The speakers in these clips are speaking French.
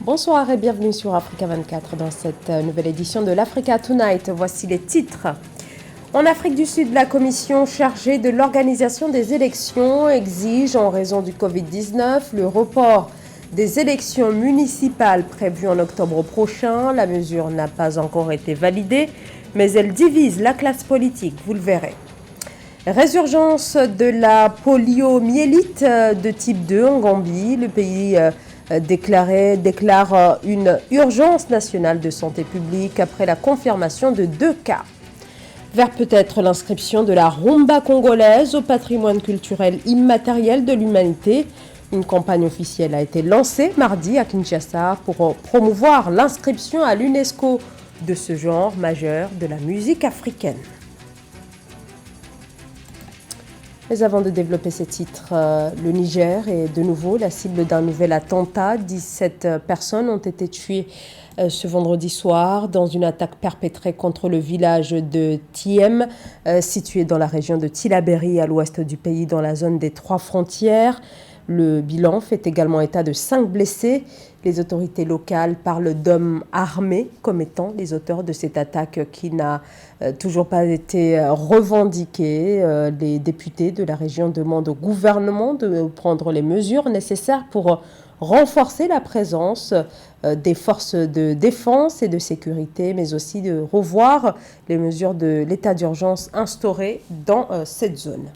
Bonsoir et bienvenue sur Africa 24 dans cette nouvelle édition de l'Africa Tonight. Voici les titres. En Afrique du Sud, la commission chargée de l'organisation des élections exige, en raison du Covid-19, le report des élections municipales prévues en octobre prochain. La mesure n'a pas encore été validée, mais elle divise la classe politique, vous le verrez. Résurgence de la poliomyélite de type 2 en Gambie. Le pays déclare une urgence nationale de santé publique après la confirmation de 2 cas. Vers peut-être l'inscription de la rumba congolaise au patrimoine culturel immatériel de l'humanité. Une campagne officielle a été lancée mardi à Kinshasa pour promouvoir l'inscription à l'UNESCO de ce genre majeur de la musique africaine. Mais avant de développer ces titres, le Niger est de nouveau la cible d'un nouvel attentat. 17 personnes ont été tuées ce vendredi soir dans une attaque perpétrée contre le village de Tiem, situé dans la région de Tillabéri à l'ouest du pays, dans la zone des 3 frontières. Le bilan fait également état de 5 blessés. Les autorités locales parlent d'hommes armés comme étant les auteurs de cette attaque qui n'a toujours pas été revendiquée. Les députés de la région demandent au gouvernement de prendre les mesures nécessaires pour renforcer la présence des forces de défense et de sécurité, mais aussi de revoir les mesures de l'état d'urgence instaurées dans cette zone.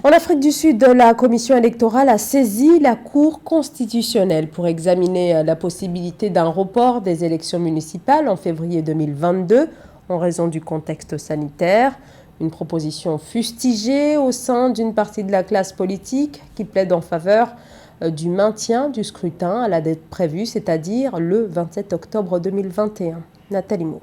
En Afrique du Sud, la commission électorale a saisi la Cour constitutionnelle pour examiner la possibilité d'un report des élections municipales en février 2022 en raison du contexte sanitaire. Une proposition fustigée au sein d'une partie de la classe politique qui plaide en faveur du maintien du scrutin à la date prévue, c'est-à-dire le 27 octobre 2021. Nathalie Moore.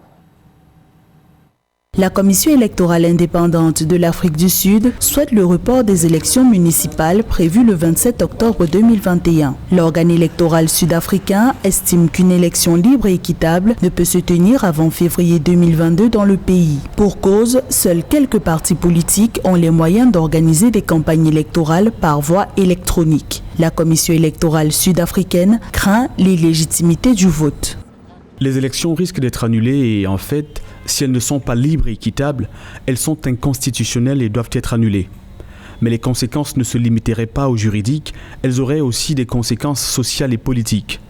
La Commission électorale indépendante de l'Afrique du Sud souhaite le report des élections municipales prévues le 27 octobre 2021. L'organe électoral sud-africain estime qu'une élection libre et équitable ne peut se tenir avant février 2022 dans le pays. Pour cause, seuls quelques partis politiques ont les moyens d'organiser des campagnes électorales par voie électronique. La Commission électorale sud-africaine craint l'illégitimité du vote. Les élections risquent d'être annulées et en fait, si elles ne sont pas libres et équitables, elles sont inconstitutionnelles et doivent être annulées. Mais les conséquences ne se limiteraient pas au juridique, elles auraient aussi des conséquences sociales et politiques.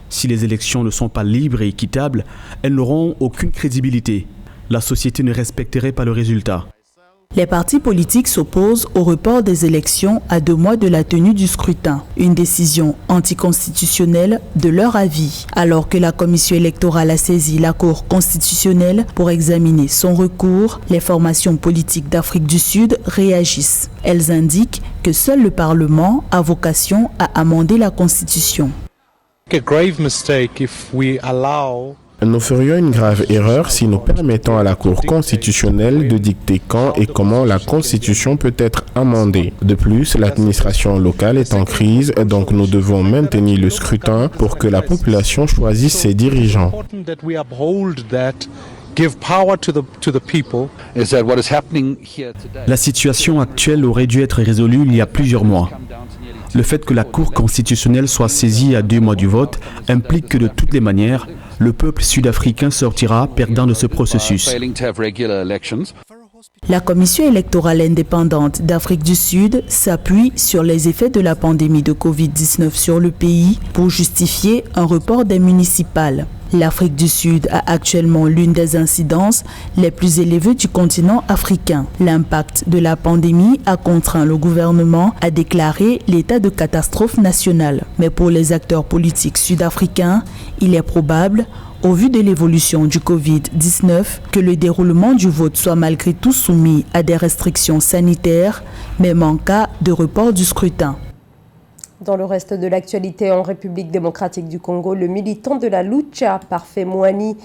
Si les élections ne sont pas libres et équitables, elles n'auront aucune crédibilité. La société ne respecterait pas le résultat. Les partis politiques s'opposent au report des élections à 2 mois de la tenue du scrutin, une décision anticonstitutionnelle de leur avis. Alors que la commission électorale a saisi la Cour constitutionnelle pour examiner son recours, les formations politiques d'Afrique du Sud réagissent. Elles indiquent que seul le Parlement a vocation à amender la Constitution. Nous ferions une grave erreur si nous permettons à la Cour constitutionnelle de dicter quand et comment la Constitution peut être amendée. De plus, l'administration locale est en crise, donc nous devons maintenir le scrutin pour que la population choisisse ses dirigeants. La situation actuelle aurait dû être résolue il y a plusieurs mois. Le fait que la Cour constitutionnelle soit saisie à 2 mois du vote implique que de toutes les manières, le peuple sud-africain sortira perdant de ce processus. La Commission électorale indépendante d'Afrique du Sud s'appuie sur les effets de la pandémie de Covid-19 sur le pays pour justifier un report des municipales. L'Afrique du Sud a actuellement l'une des incidences les plus élevées du continent africain. L'impact de la pandémie a contraint le gouvernement à déclarer l'état de catastrophe nationale. Mais pour les acteurs politiques sud-africains, il est probable, au vu de l'évolution du Covid-19, que le déroulement du vote soit malgré tout soumis à des restrictions sanitaires, même en cas de report du scrutin. Dans le reste de l'actualité en République démocratique du Congo, le militant de la Lucha, Parfait Moani,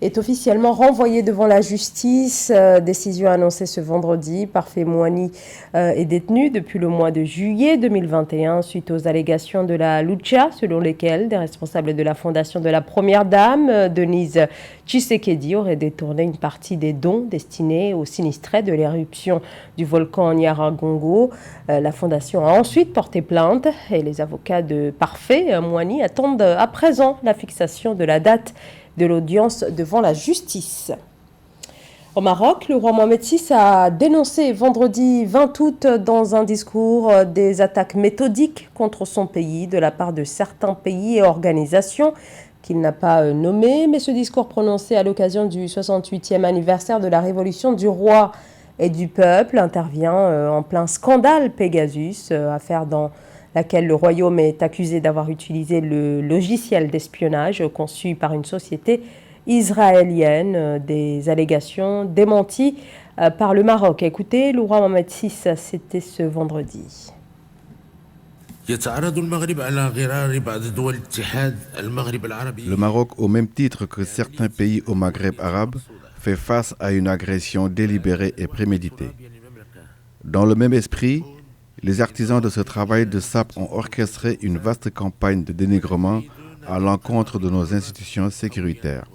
est officiellement renvoyé devant la justice. Décision annoncée ce vendredi. Parfait Mouani est détenu depuis le mois de juillet 2021 suite aux allégations de la Lucha, selon lesquelles des responsables de la fondation de la Première Dame, Denise Tshisekedi, auraient détourné une partie des dons destinés aux sinistrés de l'éruption du volcan Nyiragongo. La fondation a ensuite porté plainte et les avocats de Parfait Mouani attendent à présent la fixation de la date de l'audience devant la justice. Au Maroc, le roi Mohamed VI a dénoncé vendredi 20 août dans un discours des attaques méthodiques contre son pays de la part de certains pays et organisations qu'il n'a pas nommés. Mais ce discours prononcé à l'occasion du 68e anniversaire de la révolution du roi et du peuple intervient en plein scandale Pegasus, affaire dans laquelle le royaume est accusé d'avoir utilisé le logiciel d'espionnage conçu par une société israélienne. Des allégations démenties par le Maroc. Écoutez, le roi Mohamed VI, c'était ce vendredi. Le Maroc, au même titre que certains pays au Maghreb arabe, fait face à une agression délibérée et préméditée. Dans le même esprit, les artisans de ce travail de sape ont orchestré une vaste campagne de dénigrement à l'encontre de nos institutions sécuritaires.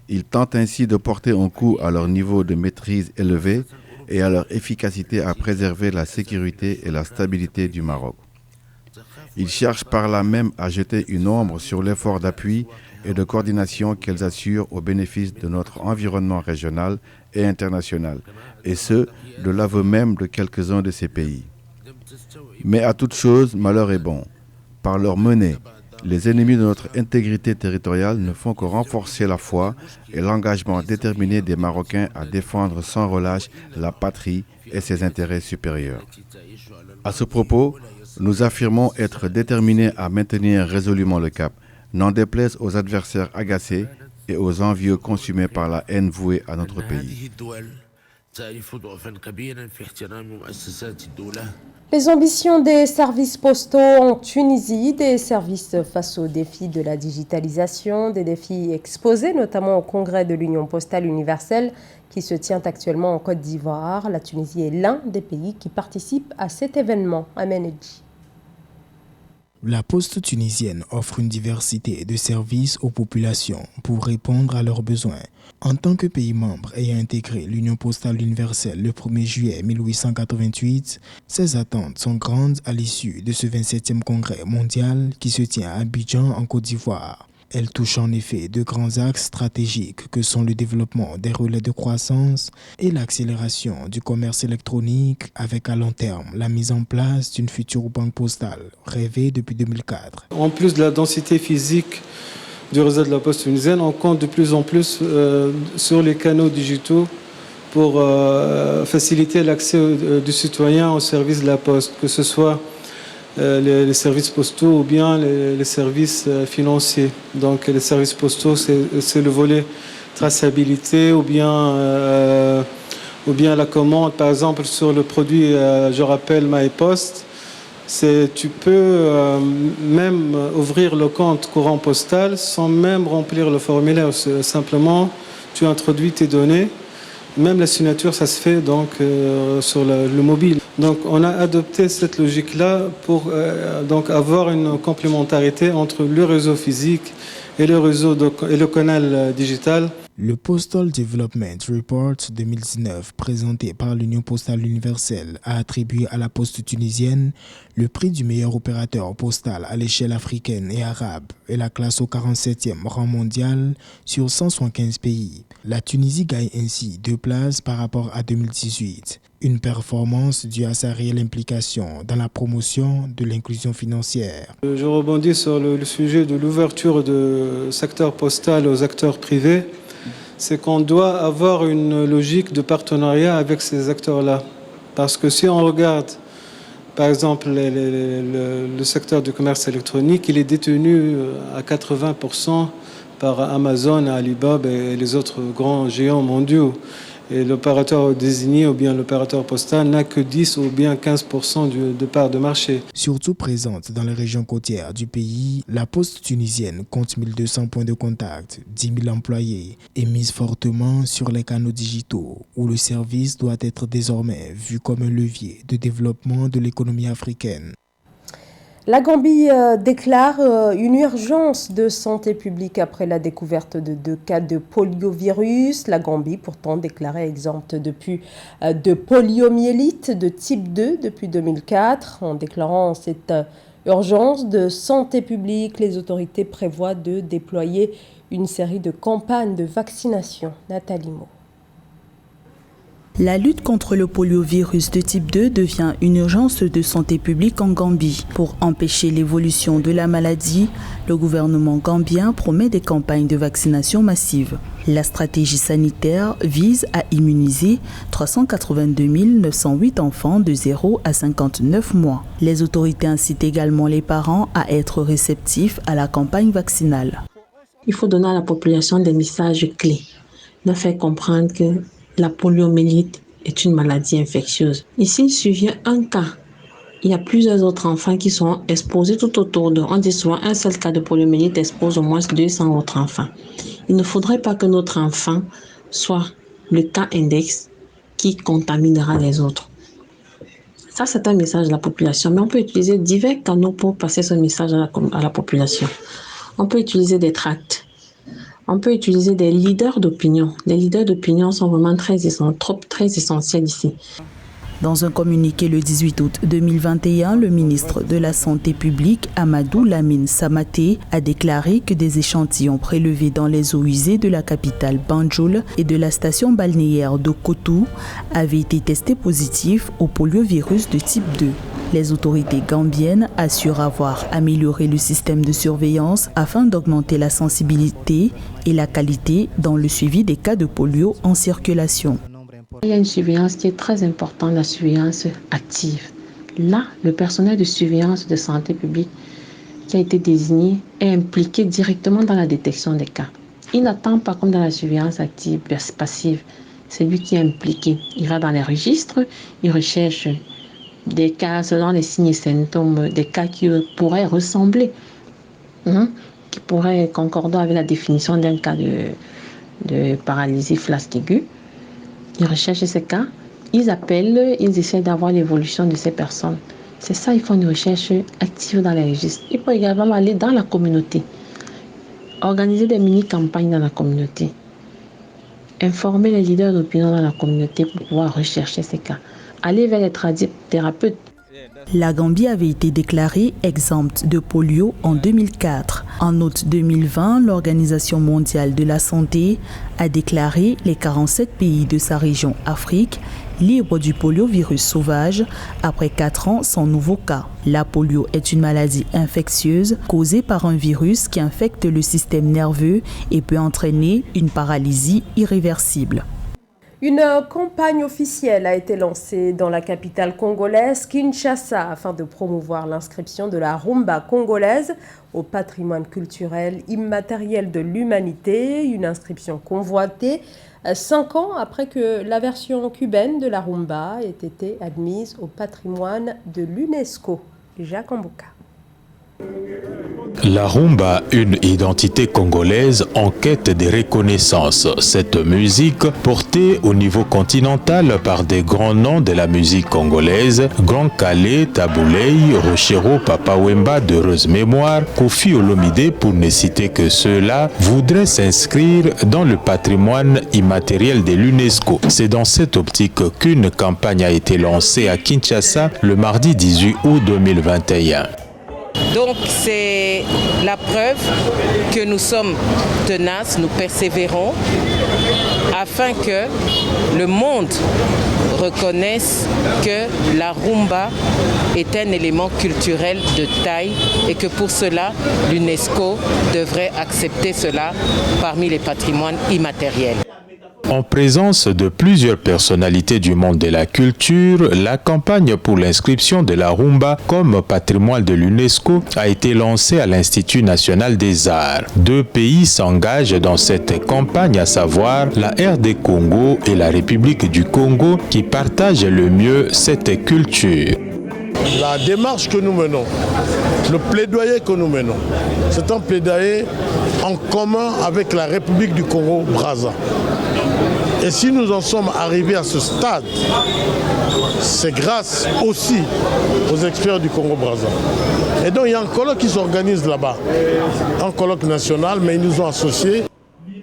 Ils tentent ainsi de porter un coup à leur niveau de maîtrise élevé et à leur efficacité à préserver la sécurité et la stabilité du Maroc. Ils cherchent par là même à jeter une ombre sur l'effort d'appui et de coordination qu'elles assurent au bénéfice de notre environnement régional et international, et ce, de l'aveu même de quelques-uns de ces pays. Mais à toute chose, malheur est bon. Par leur menée, les ennemis de notre intégrité territoriale ne font que renforcer la foi et l'engagement déterminé des Marocains à défendre sans relâche la patrie et ses intérêts supérieurs. À ce propos, nous affirmons être déterminés à maintenir résolument le cap, n'en déplaise aux adversaires agacés et aux envieux consumés par la haine vouée à notre pays. Les ambitions des services postaux en Tunisie, des services face aux défis de la digitalisation, des défis exposés notamment au congrès de l'Union postale universelle qui se tient actuellement en Côte d'Ivoire. La Tunisie est l'un des pays qui participent à cet événement. Amenedji. La Poste tunisienne offre une diversité de services aux populations pour répondre à leurs besoins. En tant que pays membre ayant intégré l'Union postale universelle le 1er juillet 1888, ses attentes sont grandes à l'issue de ce 27e congrès mondial qui se tient à Abidjan en Côte d'Ivoire. Elle touche en effet de grands axes stratégiques que sont le développement des relais de croissance et l'accélération du commerce électronique avec à long terme la mise en place d'une future banque postale rêvée depuis 2004. En plus de la densité physique du réseau de la Poste tunisienne, on compte de plus en plus sur les canaux digitaux pour faciliter l'accès du citoyen au service de la Poste, que ce soit les services postaux ou bien les services financiers. Donc les services postaux, c'est le volet traçabilité ou bien la commande, par exemple sur le produit, je rappelle MyPost, tu peux même ouvrir le compte courant postal sans même remplir le formulaire. Simplement, tu introduis tes données. Même la signature, ça se fait donc sur le mobile. Donc on a adopté cette logique-là pour donc avoir une complémentarité entre le réseau physique et le canal digital. Le Postal Development Report 2019, présenté par l'Union postale universelle, a attribué à la Poste tunisienne le prix du meilleur opérateur postal à l'échelle africaine et arabe et la classe au 47e rang mondial sur 175 pays. La Tunisie gagne ainsi 2 places par rapport à 2018. Une performance due à sa réelle implication dans la promotion de l'inclusion financière. Je rebondis sur le sujet de l'ouverture du secteur postal aux acteurs privés. C'est qu'on doit avoir une logique de partenariat avec ces acteurs-là. Parce que si on regarde, par exemple, le secteur du commerce électronique, il est détenu à 80% par Amazon, Alibaba et les autres grands géants mondiaux. Et l'opérateur désigné ou bien l'opérateur postal n'a que 10 ou bien 15% de part de marché. Surtout présente dans les régions côtières du pays, la Poste tunisienne compte 1200 points de contact, 10 000 employés et mise fortement sur les canaux digitaux où le service doit être désormais vu comme un levier de développement de l'économie africaine. La Gambie déclare une urgence de santé publique après la découverte de 2 cas de poliovirus. La Gambie, pourtant déclarée exempte depuis de poliomyélite de type 2 depuis 2004. En déclarant cette urgence de santé publique, les autorités prévoient de déployer une série de campagnes de vaccination. Nathalie Mo. La lutte contre le poliovirus de type 2 devient une urgence de santé publique en Gambie. Pour empêcher l'évolution de la maladie, le gouvernement gambien promet des campagnes de vaccination massive. La stratégie sanitaire vise à immuniser 382 908 enfants de 0 à 59 mois. Les autorités incitent également les parents à être réceptifs à la campagne vaccinale. Il faut donner à la population des messages clés, leur faire comprendre que la poliomyélite est une maladie infectieuse. Ici, il suffit un cas. Il y a plusieurs autres enfants qui sont exposés tout autour d'eux. On dit souvent un seul cas de poliomyélite expose au moins 200 autres enfants. Il ne faudrait pas que notre enfant soit le cas index qui contaminera les autres. Ça, c'est un message de la population. Mais on peut utiliser divers canaux pour passer ce message à la population. On peut utiliser des tracts. On peut utiliser des leaders d'opinion. Les leaders d'opinion sont vraiment très essentiels ici. Dans un communiqué le 18 août 2021, le ministre de la Santé publique, Amadou Lamine Samaté, a déclaré que des échantillons prélevés dans les eaux usées de la capitale Banjul et de la station balnéaire de Kotou avaient été testés positifs au poliovirus de type 2. Les autorités gambiennes assurent avoir amélioré le système de surveillance afin d'augmenter la sensibilité et la qualité dans le suivi des cas de polio en circulation. Il y a une surveillance qui est très importante, la surveillance active. Là, le personnel de surveillance de santé publique qui a été désigné est impliqué directement dans la détection des cas. Il n'attend pas comme dans la surveillance active, passive. C'est lui qui est impliqué. Il va dans les registres, il recherche des cas selon les signes et symptômes, des cas qui pourraient ressembler, qui pourraient concorder avec la définition d'un cas de paralysie flasque aiguë. Ils recherchent ces cas, ils appellent, ils essaient d'avoir l'évolution de ces personnes. C'est ça, ils font une recherche active dans les registres. Ils peuvent également aller dans la communauté, organiser des mini-campagnes dans la communauté, informer les leaders d'opinion dans la communauté pour pouvoir rechercher ces cas. Aller vers les thérapeutes. La Gambie avait été déclarée exempte de polio en 2004. En août 2020, l'Organisation mondiale de la santé a déclaré les 47 pays de sa région Afrique libres du poliovirus sauvage après 4 ans sans nouveau cas. La polio est une maladie infectieuse causée par un virus qui infecte le système nerveux et peut entraîner une paralysie irréversible. Une campagne officielle a été lancée dans la capitale congolaise, Kinshasa, afin de promouvoir l'inscription de la rumba congolaise au patrimoine culturel immatériel de l'humanité. Une inscription convoitée 5 ans après que la version cubaine de la rumba ait été admise au patrimoine de l'UNESCO. Jacques Mbouka. La rumba, une identité congolaise en quête de reconnaissance. Cette musique, portée au niveau continental par des grands noms de la musique congolaise, Grand Calais, Tabouley, Rochero, Papa Wemba, d'heureuse mémoire, Kofi Olomide, pour ne citer que ceux-là, voudrait s'inscrire dans le patrimoine immatériel de l'UNESCO. C'est dans cette optique qu'une campagne a été lancée à Kinshasa le mardi 18 août 2021. Donc c'est la preuve que nous sommes tenaces, nous persévérons afin que le monde reconnaisse que la rumba est un élément culturel de taille et que pour cela l'UNESCO devrait accepter cela parmi les patrimoines immatériels. En présence de plusieurs personnalités du monde de la culture, la campagne pour l'inscription de la rumba comme patrimoine de l'UNESCO a été lancée à l'Institut national des arts. 2 pays s'engagent dans cette campagne, à savoir la RD Congo et la République du Congo, qui partagent le mieux cette culture. La démarche que nous menons, le plaidoyer que nous menons, c'est un plaidoyer en commun avec la République du Congo-Brazza. Et si nous en sommes arrivés à ce stade, c'est grâce aussi aux experts du Congo-Brazza. Et donc il y a un colloque qui s'organise là-bas, un colloque national, mais ils nous ont associés.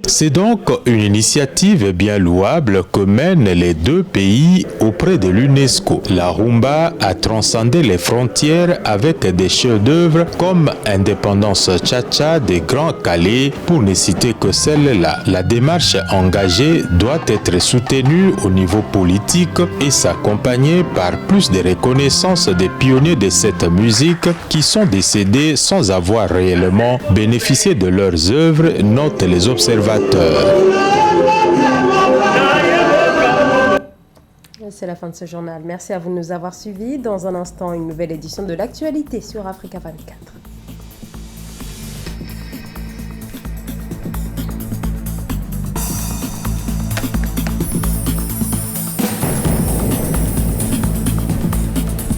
C'est donc une initiative bien louable que mènent les 2 pays auprès de l'UNESCO. La rumba a transcendé les frontières avec des chefs-d'œuvre comme Indépendance Cha-Cha des Grands Calais, pour ne citer que celle-là. La démarche engagée doit être soutenue au niveau politique et s'accompagner par plus de reconnaissance des pionniers de cette musique qui sont décédés sans avoir réellement bénéficié de leurs œuvres, notent les observateurs. C'est la fin de ce journal. Merci à vous de nous avoir suivis. Dans un instant, une nouvelle édition de l'actualité sur Africa 24.